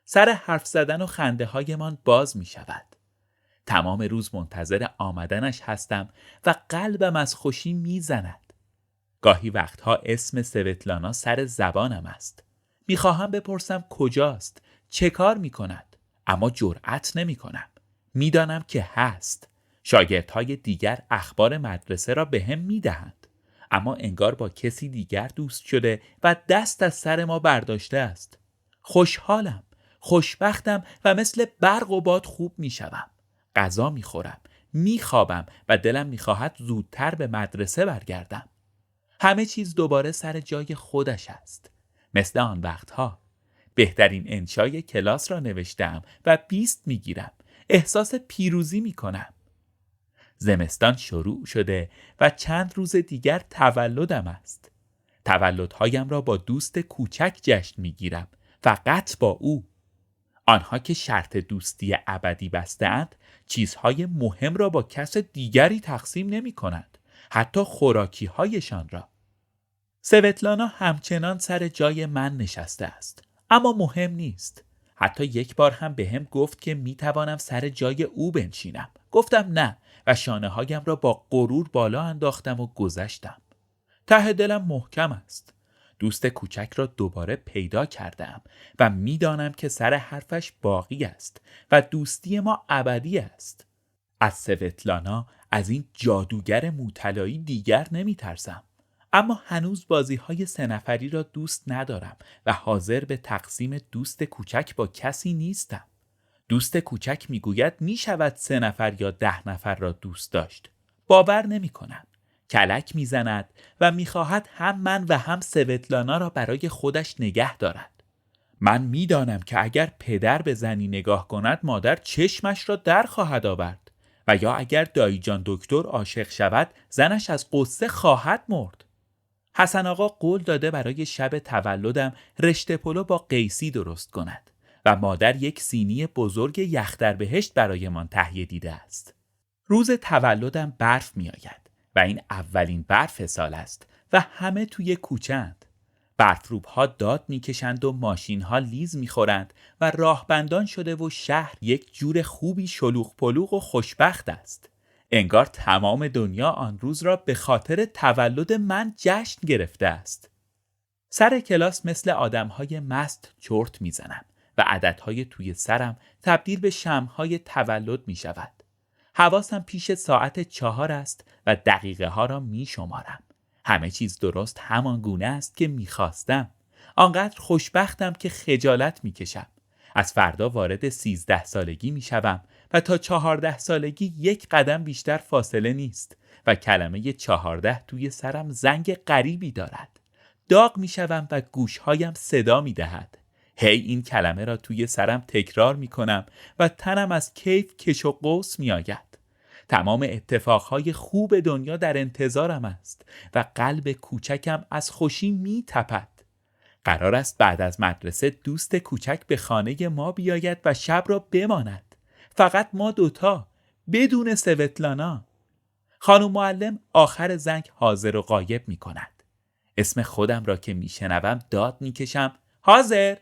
Speaker 1: سر حرف زدن و خنده هایمان باز می شود. تمام روز منتظر آمدنش هستم و قلبم از خوشی می زند. گاهی وقتها اسم سوتلانا سر زبانم است. می خواهم بپرسم کجاست، چه کار می کند، اما جرأت نمی کنم. می دانم که هست. شاگردهای دیگر اخبار مدرسه را به هم می دهند. اما انگار با کسی دیگر دوست شده و دست از سر ما برداشته است. خوشحالم، خوشبختم و مثل برق و باد خوب می شوم. غذا می خورم، می خوابم و دلم می خواهد زودتر به مدرسه برگردم. همه چیز دوباره سر جای خودش است. مثل آن وقتها. بهترین انشای کلاس را نوشتم و 20 می گیرم. احساس پیروزی می کنم. زمستان شروع شده و چند روز دیگر تولدم است. تولدهایم را با دوست کوچک جشن می گیرم. فقط با او. آنها که شرط دوستی ابدی بسته‌اند چیزهای مهم را با کس دیگری تقسیم نمی کنند. حتی خوراکی هایشان را. سوتلانا همچنان سر جای من نشسته است. اما مهم نیست. حتی یک بار هم به هم گفت که می توانم سر جای او بنشینم. گفتم نه و شانه هایم را با غرور بالا انداختم و گذشتم. ته دلم محکم است. دوست کوچک را دوباره پیدا کردم و می دانم که سر حرفش باقی است و دوستی ما ابدی است. از سوتلانا، از این جادوگر موطلایی دیگر نمی ترسم. اما هنوز بازی‌های 3 نفری را دوست ندارم و حاضر به تقسیم دوست کوچک با کسی نیستم. دوست کوچک میگوید می شود 3 نفر یا 10 نفر را دوست داشت. باور نمی کنم. کلک می زند و می خواهد هم من و هم سوتلانا را برای خودش نگه دارد. من می دانم که اگر پدر به زنی نگاه کند مادر چشمش را در خواهد آورد و یا اگر دایی جان دکتر عاشق شود زنش از غصه خواهد مرد. حسن آقا قول داده برای شب تولدم رشته پلو با قیسی درست کند و مادر یک سینی بزرگ یخ در بهشت برایمان تهیه دیده است. روز تولدم برف می آید و این اولین برف سال است و همه توی کوچه‌اند. برفروب‌ها داد می‌کشند و ماشین‌ها لیز می‌خورند و راهبندان شده و شهر یک جور خوبی شلوغ پلوغ و خوشبخت است. انگار تمام دنیا آن روز را به خاطر تولد من جشن گرفته است. سر کلاس مثل آدم‌های مست چرت می‌زنم و عددهای توی سرم تبدیل به شمع‌های تولد می‌شود. حواسم پیش ساعت 4 است و دقیقه ها را می‌شمارم. همه چیز درست همان گونه است که می‌خواستم. آنقدر خوشبختم که خجالت می‌کشم. از فردا وارد 13 سالگی می‌شوم و تا 14 سالگی یک قدم بیشتر فاصله نیست و کلمه 14 توی سرم زنگ غریبی دارد. داغ میشوم و گوشهایم صدا میدهد. هی این کلمه را توی سرم تکرار میکنم و تنم از کیف کش و قوس میآید. تمام اتفاقهای خوب دنیا در انتظارم است و قلب کوچکم از خوشی میتپد. قرار است بعد از مدرسه دوست کوچک به خانه ما بیاید و شب را بماند. فقط ما دوتا، بدون سوتلانا. خانم معلم آخر زنگ حاضر و غایب می کند. اسم خودم را که می شنوم داد می کشم حاضر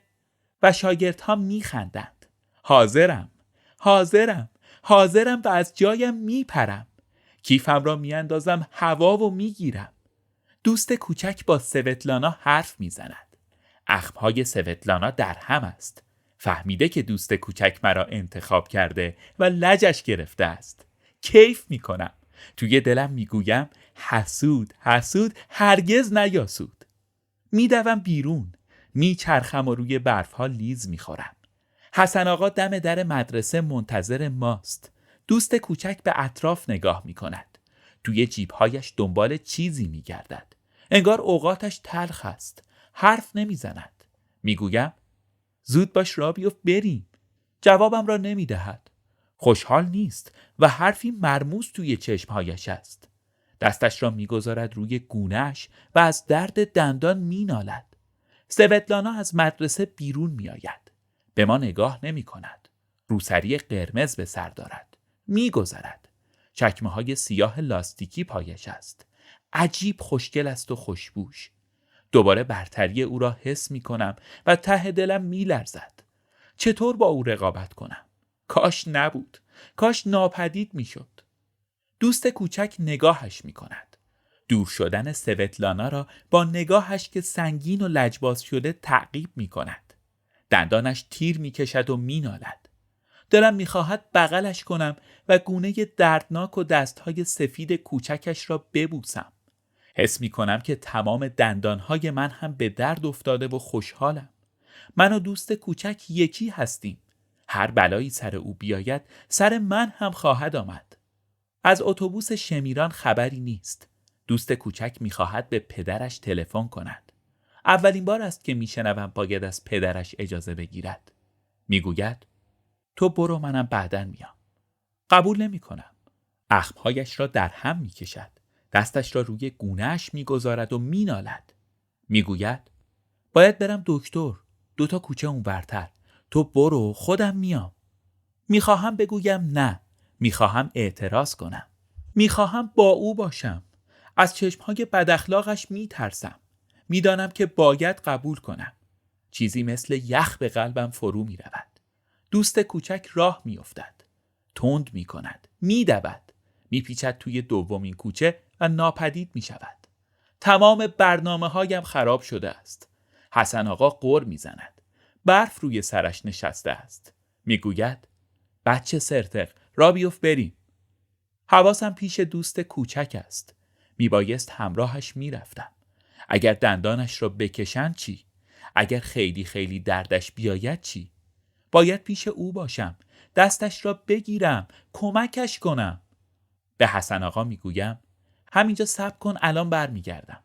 Speaker 1: و شاگردها می خندند. حاضرم، حاضرم، حاضرم و از جایم می پرم. کیفم را می اندازم هوا و می گیرم. دوست کوچک با سوتلانا حرف می زند. اخمهای سوتلانا در هم است. فهمیده که دوست کوچک مرا انتخاب کرده و لجش گرفته است. کیف می کنم. توی دلم می گویم حسود، حسود، هرگز نیاسود. می دوم بیرون. می چرخم و روی برفها لیز می خورم. حسن آقا دم در مدرسه منتظر ماست. دوست کوچک به اطراف نگاه می کند. توی جیبهایش دنبال چیزی می گردد. انگار اوقاتش تلخ است. حرف نمی زند. می گویم زود باش را بیفت بریم. جوابم را نمی دهد. خوشحال نیست و حرفی مرموز توی چشمهایش است. دستش را می گذارد روی گونه‌اش و از درد دندان می نالد. سوتلانا از مدرسه بیرون می آید. به ما نگاه نمی کند. روسری قرمز به سر دارد. می گذرد. چکمه های سیاه لاستیکی پایش است. عجیب خوشگل است و خوشبوش. دوباره برتری او را حس می کنم و ته دلم می لرزد. چطور با او رقابت کنم؟ کاش نبود. کاش ناپدید می شد. دوست کوچک نگاهش می کند. دور شدن سوتلانا را با نگاهش که سنگین و لجباز شده تعقیب می کند. دندانش تیر می کشد و می نالد. دلم می خواهد بغلش کنم و گونه دردناک و دستهای سفید کوچکش را ببوسم. حس می کنم که تمام دندانهای من هم به درد افتاده و خوشحالم. من و دوست کوچک یکی هستیم. هر بلایی سر او بیاید سر من هم خواهد آمد. از اتوبوس شمیران خبری نیست. دوست کوچک می خواهد به پدرش تلفن کند. اولین بار است که می شنوم باید از پدرش اجازه بگیرد. می گوید تو برو منم بعداً میام. قبول نمی کنم. اخمهایش را در هم می کشد. دستش را روی گونه‌اش می‌گذارد و می‌نالد. می‌گوید باید برم دکتر. 2 تا کوچه اونورتر. تو برو خودم میام. می‌خواهم بگویم نه. می‌خواهم اعتراض کنم. می‌خواهم با او باشم. از چشم‌های بد می‌ترسم. می‌دانم که باید قبول کنم. چیزی مثل یخ به قلبم فرو می‌رود. دوست کوچک راه می‌افتد. تند می‌کند. می‌دود. می‌پیچد توی دومین کوچه و ناپدید می شود. تمام برنامه‌هایم خراب شده است. حسن آقا غر می‌زند. برف روی سرش نشسته است. می‌گوید بچه سرتق را بیفت بریم. حواسم پیش دوست کوچک است. میبایست همراهش میرفتم. اگر دندانش را بکشن چی؟ اگر خیلی خیلی دردش بیاید چی؟ باید پیش او باشم. دستش را بگیرم. کمکش کنم. به حسن آقا میگویم همینجا صبر کن الان برمیگردم.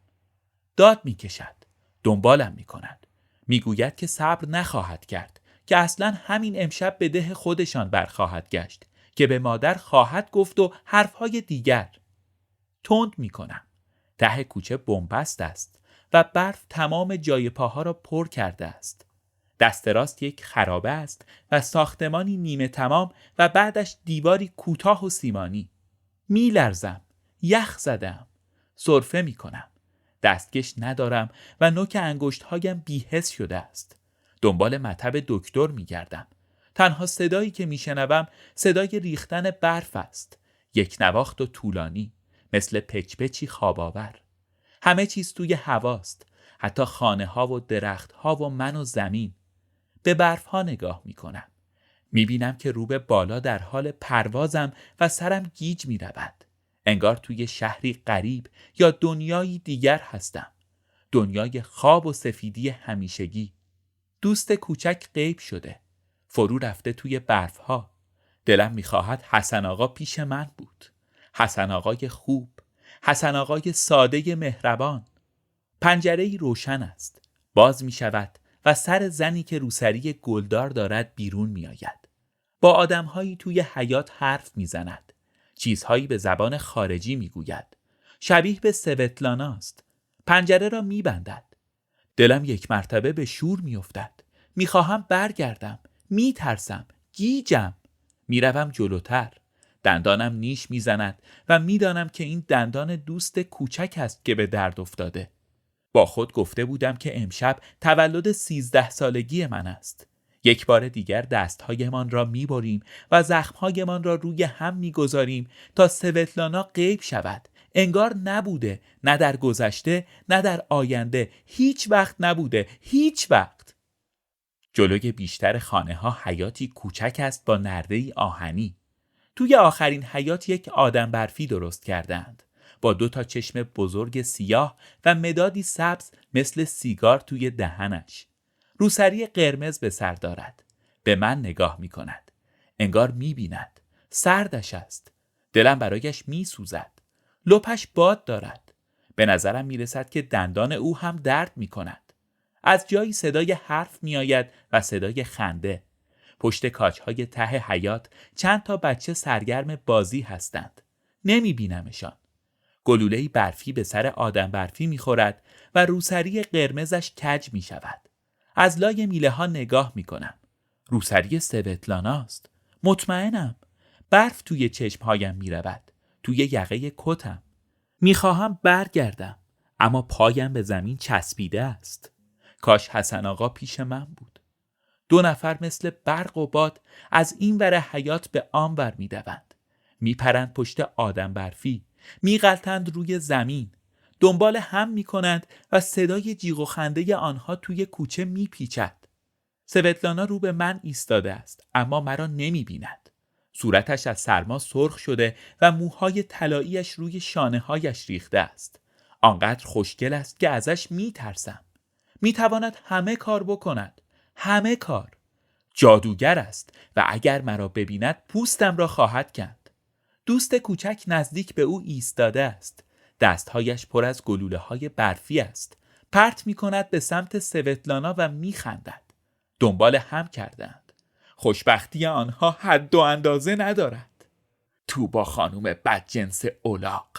Speaker 1: داد میکشد. دنبالم میکند. میگوید که صبر نخواهد کرد. که اصلا همین امشب به ده خودشان برخواهد گشت. که به مادر خواهد گفت و حرفهای دیگر. تند میکنم. ته کوچه بنبست است و برف تمام جای پاها را پر کرده است. دست راست یک خرابه است و ساختمانی نیمه تمام و بعدش دیواری کوتاه و سیمانی. میلرزم. یخ زدم. سرفه میکنم. دستکش ندارم و نوک انگشت‌هایم بی‌حس شده است. دنبال مطب دکتر میگردم. تنها صدایی که میشنوم صدای ریختن برف است. یک نواخت و طولانی، مثل پچپچی خواب‌آور. همه چیز توی هواست، حتی خانه‌ها و درخت‌ها و من و زمین. به برف‌ها نگاه میکنم. میبینم که رو به بالا در حال پروازم و سرم گیج میرود. انگار توی شهری غریب یا دنیایی دیگر هستم. دنیای خواب و سفیدی همیشگی. دوست کوچک غیب شده. فرو رفته توی برفها. دلم میخواهد حسن آقا پیش من بود. حسن آقای خوب. حسن آقای ساده مهربان. پنجره‌ای روشن است. باز می شود و سر زنی که روسری گلدار دارد بیرون می آید. با آدم‌هایی توی حیاط حرف می زند. چیزهایی به زبان خارجی می گوید. شبیه به سوتلانا است. پنجره را می بندد. دلم یک مرتبه به شور می افتد. می خواهم برگردم. می ترسم. گیجم. می روم جلوتر. دندانم نیش می زند و می دانم که این دندان دوست کوچک است که به درد افتاده. با خود گفته بودم که امشب تولد 13 سالگی من است. یک بار دیگر دستهایمان را می بریم و زخمهایمان را روی هم می گذاریم تا سوتلانا غیب شود. انگار نبوده، نه در گذشته، نه در آینده، هیچ وقت نبوده، هیچ وقت. جلوی بیشتر خانه ها حیاتی کوچک است با نرده‌ای آهنی. توی آخرین حیاط یک آدم برفی درست کردند. با 2 چشم بزرگ سیاه و مدادی سبز مثل سیگار توی دهنش. روسری قرمز به سر دارد. به من نگاه می کند. انگار می بیند. سردش است. دلم برایش می سوزد. لپش باد دارد. به نظرم می رسد که دندان او هم درد می کند. از جایی صدای حرف می آید و صدای خنده. پشت کاج‌های ته حیاط چند تا بچه سرگرم بازی هستند. نمی بینمشان. گلوله‌ای برفی به سر آدم برفی می خورد و روسری قرمزش کج می شود. از لای میله ها نگاه می کنم. روسری سوتلانا است. مطمئنم. برف توی چشمهایم می رود. توی یقه کتم. می خواهم برگردم. اما پایم به زمین چسبیده است. کاش حسن آقا پیش من بود. 2 نفر مثل برق و باد از این ور حیاط به آن ور می دوند. می پرند پشت آدم برفی. می غلطند روی زمین. دنبال هم می کنند و صدای جیغ و خنده آنها توی کوچه می پیچد. سوتلانا رو به من ایستاده است اما مرا نمی بیند. صورتش از سرما سرخ شده و موهای طلایی‌اش روی شانه‌هایش ریخته است. آنقدر خوشگل است که ازش می ترسم. می تواند همه کار بکند. همه کار. جادوگر است و اگر مرا ببیند پوستم را خواهد کند. دوست کوچک نزدیک به او ایستاده است. دستهایش پر از گلوله‌های برفی است. پرت می کند به سمت سوتلانا و می خندد. دنبال هم کردند. خوشبختی آنها حد و اندازه ندارد. تو با خانوم بدجنس اولاق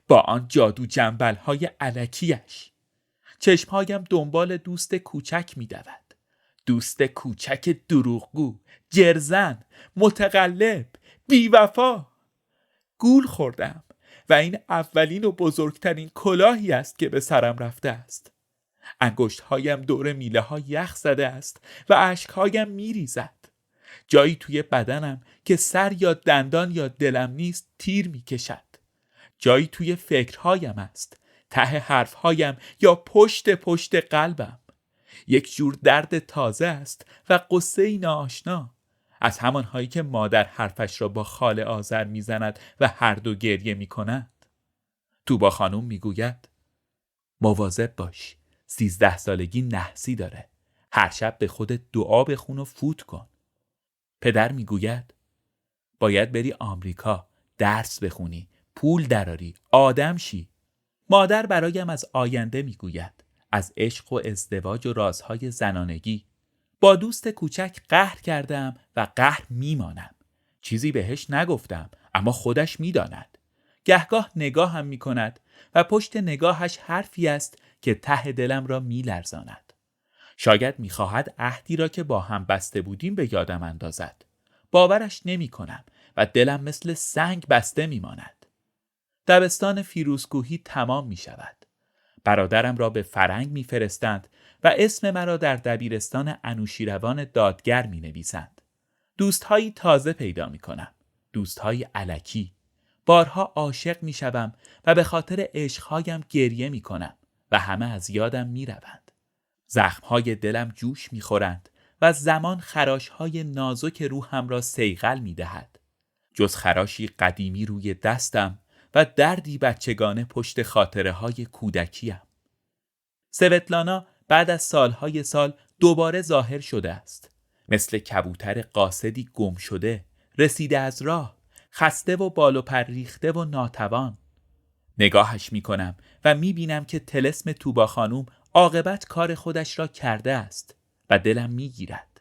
Speaker 1: با آن جادو جنبل‌های الکیش. چشمهایم دنبال دوست کوچک می دود. دوست کوچک دروغگو، جرزن، متقلب، بیوفا. گول خوردم و این اولین و بزرگترین کلاهی است که به سرم رفته است. انگشتهایم دور میله ها یخ زده است و اشکهایم می ریزد. جایی توی بدنم که سر یا دندان یا دلم نیست تیر می کشد. جایی توی فکرهایم است، ته حرفهایم یا پشت قلبم. یک جور درد تازه است و قصه‌ای ناآشنا، از همانهایی که مادر حرفش را با خاله آذر میزند و هر دو گریه میکنند. توبا خانوم میگوید مواظب باش، 13 سالگی نحسی داره. هر شب به خودت دعا بخون و فوت کن. پدر میگوید باید بری آمریکا، درس بخونی، پول دراری، آدم شی. مادر برایم از آینده میگوید، از عشق و ازدواج و رازهای زنانگی. با دوست کوچک قهر کردم و قهر میمانم. چیزی بهش نگفتم اما خودش میداند. گهگاه نگاهم میکند و پشت نگاهش حرفی است که ته دلم را میلرزاند. شاید میخواهد عهدی را که با هم بسته بودیم به یادم اندازد. باورش نمیکنم و دلم مثل سنگ بسته میماند. دبستان فیروزکوهی تمام می شود. برادرم را به فرنگ می فرستند و اسم مرا در دبیرستان انوشیروان دادگر می نویسند. دوستهایی تازه پیدا می کنم. دوستهایی الکی. بارها عاشق می شوم و به خاطر عشقهایم گریه می کنم و همه از یادم می روند. زخمهای دلم جوش می خورند و زمان خراشهای نازک روحم را صیقل می دهد. جز خراشی قدیمی روی دستم و دردی بچگانه پشت خاطره های کودکیم. سوتلانا بعد از سالهای سال دوباره ظاهر شده است. مثل کبوتر قاصدی گم شده، رسیده از راه، خسته و بال و پر ریخته و ناتوان. نگاهش میکنم و میبینم که طلسم توبا خانوم عاقبت کار خودش را کرده است و دلم میگیرد.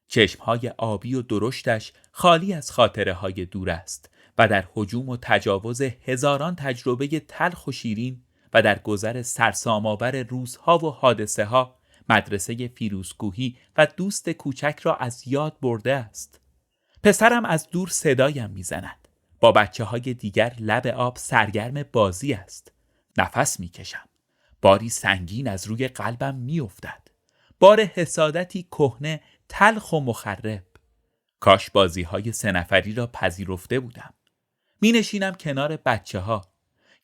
Speaker 1: چشمهای آبی و درشتش خالی از خاطره های دور است و در هجوم و تجاوز هزاران تجربه تلخ و شیرین و در گذر سرسام‌آور روزها و حادثه ها مدرسه فیروزکوهی و دوست کوچک را از یاد برده است. پسرم از دور صدایم میزند. با بچه های دیگر لب آب سرگرم بازی است. نفس میکشم. باری سنگین از روی قلبم میافتد. بار حسادتی کهنه، تلخ و مخرب. کاش بازی های 3 نفری را پذیرفته بودم. می نشینم کنار بچه ها.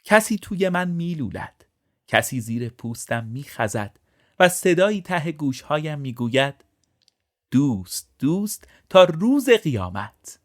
Speaker 1: کسی توی من می لولد. کسی زیر پوستم می خزد و صدایی ته گوشهایم می گوید دوست دوست تا روز قیامت.